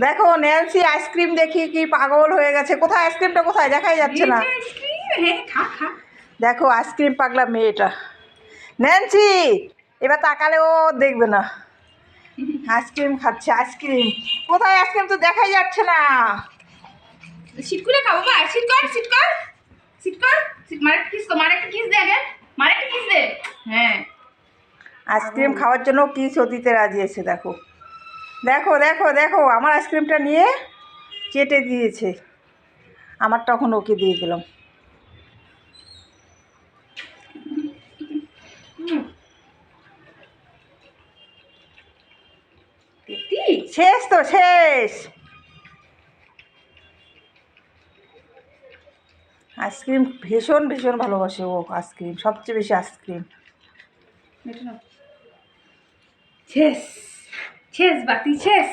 দেখো Nancy ice cream দেখি কি পাগল হয়ে গেছে। কোথায় আইসক্রিমটা, কোথায় দেখাই যাচ্ছে না। দেখো আইসক্রিম পাগলা মেয়েটা ন্যান্সি, এবার তাকালেও দেখবে না। আইসক্রিম খাচ্ছে, আইসক্রিম কোথায়, আইসক্রিম তো দেখাই যাচ্ছে না। সিট খুলে খাবো মা, সিট কর, সিট কর, সিট কর, সিট মার, একটা কিস কর, মার একটা কিস দে আগে, মার একটা কিস দে। হ্যাঁ, আইসক্রিম খাওয়ার জন্য কি সতীতে রাজি আছে। দেখো দেখো দেখো দেখো আমার আইসক্রিমটা নিয়ে চেটে দিয়েছে, আমার তখন ওকে দিয়ে দিলাম। শেষ তো শেষ। আইসক্রিম ভীষণ ভীষণ ভালোবাসে ও, আইসক্রিম সবচেয়ে বেশি আইসক্রিম। শেষ, শেষ বাতি শেষ।